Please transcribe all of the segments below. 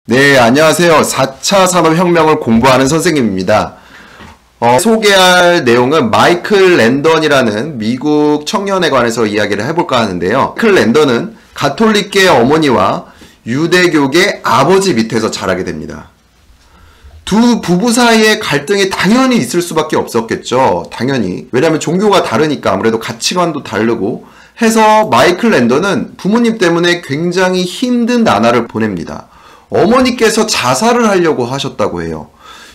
네, 안녕하세요. 4차 산업혁명을 공부하는 선생님입니다. 소개할 내용은 마이클 랜던이라는 미국 청년에 관해서 이야기를 해볼까 하는데요. 마이클 랜던은 가톨릭계 어머니와 유대교계 아버지 밑에서 자라게 됩니다. 두 부부 사이에 갈등이 당연히 있을 수밖에 없었겠죠. 당연히. 왜냐하면 종교가 다르니까 아무래도 가치관도 다르고 해서 마이클 랜던은 부모님 때문에 굉장히 힘든 나날을 보냅니다. 어머니께서 자살을 하려고 하셨다고 해요.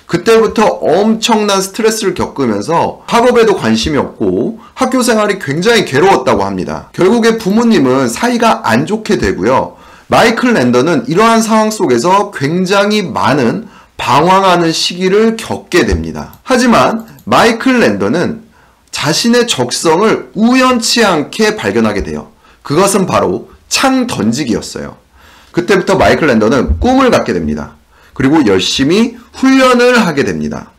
그때부터 엄청난 스트레스를 겪으면서 학업에도 관심이 없고 학교 생활이 굉장히 괴로웠다고 합니다. 결국에 부모님은 사이가 안 좋게 되고요. 마이클 랜던은 이러한 상황 속에서 굉장히 많은 방황하는 시기를 겪게 됩니다. 하지만 마이클 랜던은 자신의 적성을 우연치 않게 발견하게 돼요. 그것은 바로 창 던지기였어요. 그때부터 마이클 랜던은 꿈을 갖게 됩니다. 그리고 열심히 훈련을 하게 됩니다.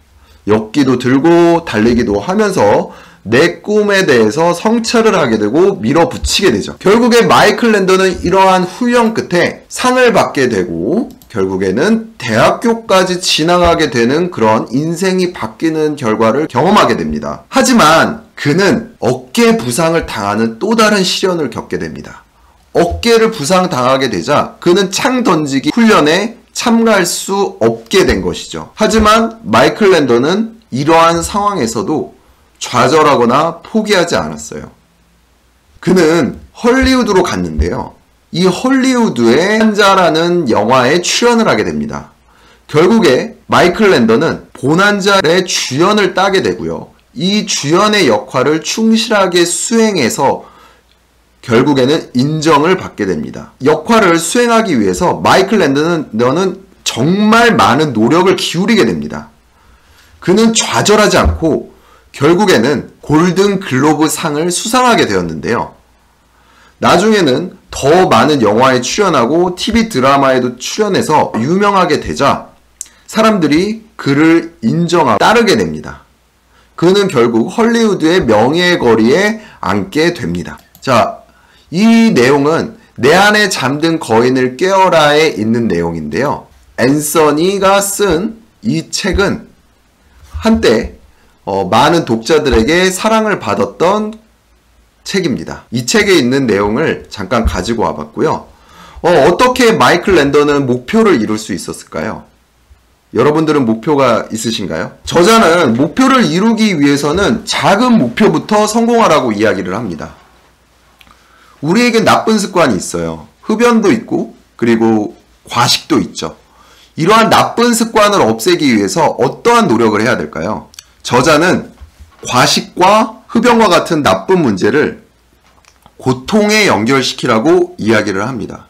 역기도 들고 달리기도 하면서 내 꿈에 대해서 성찰을 하게 되고 밀어붙이게 되죠. 결국에 마이클 랜던은 이러한 훈련 끝에 상을 받게 되고 결국에는 대학교까지 진학하게 되는 그런 인생이 바뀌는 결과를 경험하게 됩니다. 하지만 그는 어깨 부상을 당하는 또 다른 시련을 겪게 됩니다. 어깨를 부상당하게 되자 그는 창 던지기 훈련에 참가할 수 없게 된 것이죠. 하지만 마이클 랜던은 이러한 상황에서도 좌절하거나 포기하지 않았어요. 그는 헐리우드로 갔는데요. 이 헐리우드의 한자라는 영화에 출연을 하게 됩니다. 결국에 마이클 랜던은 본한자의 주연을 따게 되고요. 이 주연의 역할을 충실하게 수행해서 결국에는 인정을 받게 됩니다. 역할을 수행하기 위해서 마이클 랜던은 정말 많은 노력을 기울이게 됩니다. 그는 좌절하지 않고 결국에는 골든 글로브 상을 수상하게 되었는데요. 나중에는 더 많은 영화에 출연하고 TV 드라마에도 출연해서 유명하게 되자 사람들이 그를 인정하고 따르게 됩니다. 그는 결국 헐리우드의 명예의 거리에 앉게 됩니다. 자, 이 내용은 내 안에 잠든 거인을 깨어라에 있는 내용인데요. 앤서니가 쓴 이 책은 한때 많은 독자들에게 사랑을 받았던 책입니다. 이 책에 있는 내용을 잠깐 가지고 와봤고요. 어떻게 마이클 랜던은 목표를 이룰 수 있었을까요? 여러분들은 목표가 있으신가요? 저자는 목표를 이루기 위해서는 작은 목표부터 성공하라고 이야기를 합니다. 우리에게 나쁜 습관이 있어요. 흡연도 있고 그리고 과식도 있죠. 이러한 나쁜 습관을 없애기 위해서 어떠한 노력을 해야 될까요? 저자는 과식과 흡연과 같은 나쁜 문제를 고통에 연결시키라고 이야기를 합니다.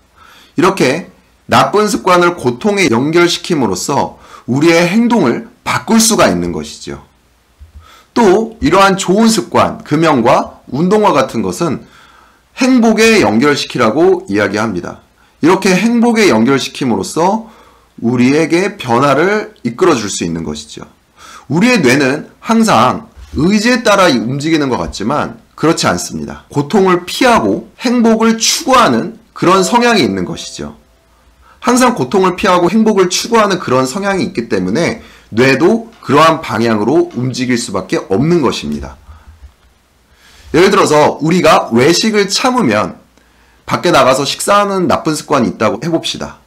이렇게 나쁜 습관을 고통에 연결시킴으로써 우리의 행동을 바꿀 수가 있는 것이죠. 또 이러한 좋은 습관, 금연과 운동과 같은 것은 행복에 연결시키라고 이야기합니다. 이렇게 행복에 연결시킴으로써 우리에게 변화를 이끌어 줄 수 있는 것이죠. 우리의 뇌는 항상 의지에 따라 움직이는 것 같지만 그렇지 않습니다. 고통을 피하고 행복을 추구하는 그런 성향이 있는 것이죠. 항상 고통을 피하고 행복을 추구하는 그런 성향이 있기 때문에 뇌도 그러한 방향으로 움직일 수밖에 없는 것입니다. 예를 들어서 우리가 외식을 참으면 밖에 나가서 식사하는 나쁜 습관이 있다고 해봅시다.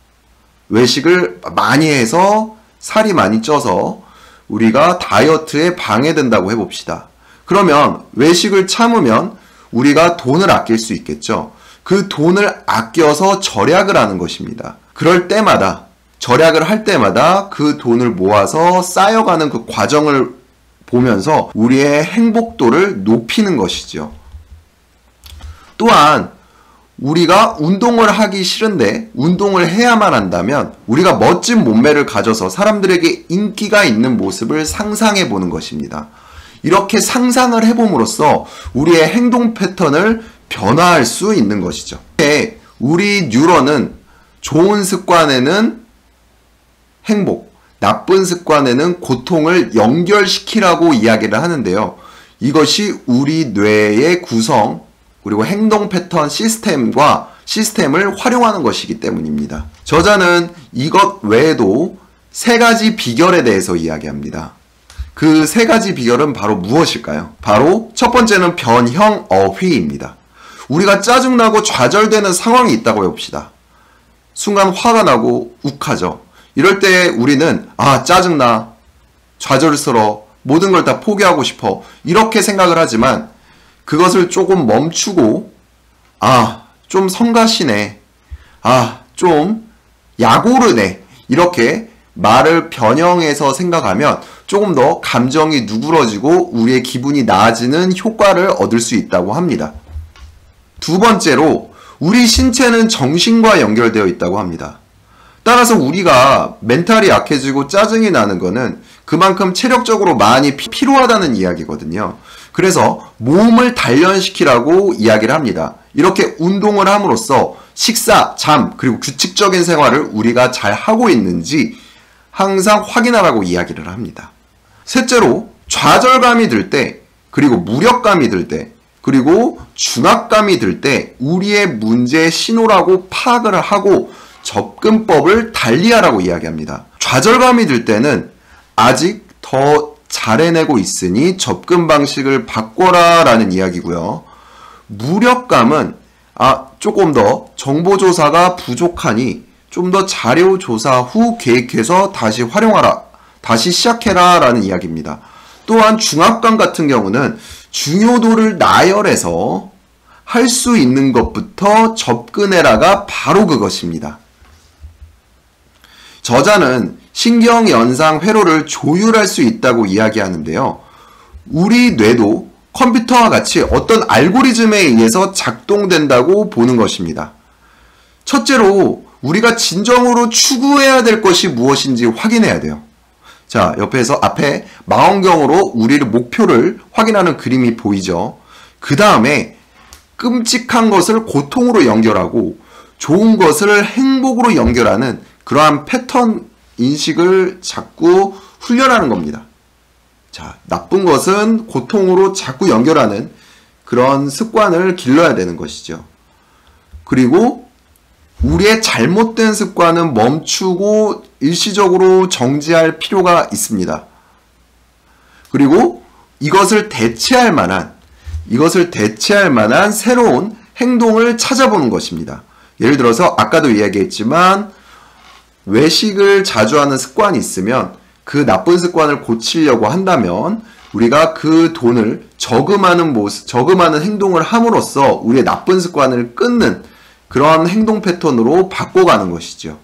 외식을 많이 해서 살이 많이 쪄서 우리가 다이어트에 방해된다고 해봅시다. 그러면 외식을 참으면 우리가 돈을 아낄 수 있겠죠. 그 돈을 아껴서 절약을 하는 것입니다. 그럴 때마다 절약을 할 때마다 그 돈을 모아서 쌓여가는 그 과정을 보면서 우리의 행복도를 높이는 것이죠. 또한 우리가 운동을 하기 싫은데 운동을 해야만 한다면 우리가 멋진 몸매를 가져서 사람들에게 인기가 있는 모습을 상상해 보는 것입니다. 이렇게 상상을 해봄으로써 우리의 행동 패턴을 변화할 수 있는 것이죠. 우리 뉴런은 좋은 습관에는 행복, 나쁜 습관에는 고통을 연결시키라고 이야기를 하는데요. 이것이 우리 뇌의 구성 그리고 행동 패턴 시스템과 시스템을 활용하는 것이기 때문입니다. 저자는 이것 외에도 3가지 비결에 대해서 이야기합니다. 그 3가지 비결은 바로 무엇일까요? 바로 첫 번째는 변형어휘입니다. 우리가 짜증나고 좌절되는 상황이 있다고 해봅시다. 순간 화가 나고 욱하죠. 이럴 때 우리는 짜증나, 좌절스러워, 모든 걸 다 포기하고 싶어 이렇게 생각을 하지만 그것을 조금 멈추고 좀 성가시네, 좀 약오르네 이렇게 말을 변형해서 생각하면 조금 더 감정이 누그러지고 우리의 기분이 나아지는 효과를 얻을 수 있다고 합니다. 두 번째로 우리 신체는 정신과 연결되어 있다고 합니다. 따라서 우리가 멘탈이 약해지고 짜증이 나는 거는 그만큼 체력적으로 많이 피로하다는 이야기거든요. 그래서 몸을 단련시키라고 이야기를 합니다. 이렇게 운동을 함으로써 식사, 잠, 그리고 규칙적인 생활을 우리가 잘 하고 있는지 항상 확인하라고 이야기를 합니다. 셋째로 좌절감이 들 때, 그리고 무력감이 들 때, 그리고 중압감이 들 때 우리의 문제의 신호라고 파악을 하고 접근법을 달리하라고 이야기합니다. 좌절감이 들 때는 아직 더 잘 해내고 있으니 접근 방식을 바꿔라 라는 이야기고요. 무력감은 조금 더 정보조사가 부족하니 좀 더 자료조사 후 계획해서 다시 활용하라, 다시 시작해라 라는 이야기입니다. 또한 중압감 같은 경우는 중요도를 나열해서 할 수 있는 것부터 접근해라가 바로 그것입니다. 저자는 신경연상 회로를 조율할 수 있다고 이야기하는데요. 우리 뇌도 컴퓨터와 같이 어떤 알고리즘에 의해서 작동된다고 보는 것입니다. 첫째로 우리가 진정으로 추구해야 될 것이 무엇인지 확인해야 돼요. 자, 옆에서 앞에 망원경으로 우리의 목표를 확인하는 그림이 보이죠. 그 다음에 끔찍한 것을 고통으로 연결하고 좋은 것을 행복으로 연결하는 그러한 패턴 인식을 자꾸 훈련하는 겁니다. 자, 나쁜 것은 고통으로 자꾸 연결하는 그런 습관을 길러야 되는 것이죠. 그리고 우리의 잘못된 습관은 멈추고 일시적으로 정지할 필요가 있습니다. 그리고 이것을 대체할 만한 새로운 행동을 찾아보는 것입니다. 예를 들어서 아까도 이야기했지만 외식을 자주 하는 습관이 있으면 그 나쁜 습관을 고치려고 한다면 우리가 그 돈을 저금하는 행동을 함으로써 우리의 나쁜 습관을 끊는 그런 행동 패턴으로 바꿔가는 것이죠.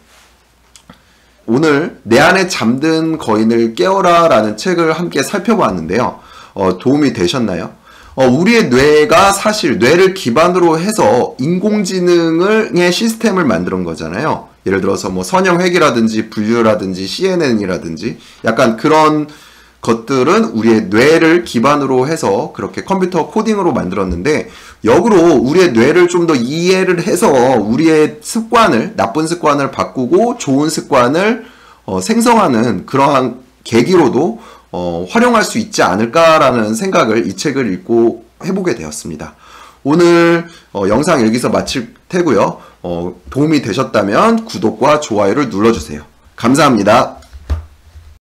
오늘 내 안에 잠든 거인을 깨워라 라는 책을 함께 살펴봤는데요. 도움이 되셨나요? 우리의 뇌가 사실 뇌를 기반으로 해서 인공지능의 시스템을 만든 거잖아요. 예를 들어서 선형회계라든지 분류라든지 CNN이라든지 약간 그런 것들은 우리의 뇌를 기반으로 해서 그렇게 컴퓨터 코딩으로 만들었는데 역으로 우리의 뇌를 좀 더 이해를 해서 우리의 나쁜 습관을 바꾸고 좋은 습관을 생성하는 그러한 계기로도 활용할 수 있지 않을까라는 생각을 이 책을 읽고 해보게 되었습니다. 오늘 영상 여기서 마칠 테고요. 도움이 되셨다면 구독과 좋아요를 눌러주세요. 감사합니다.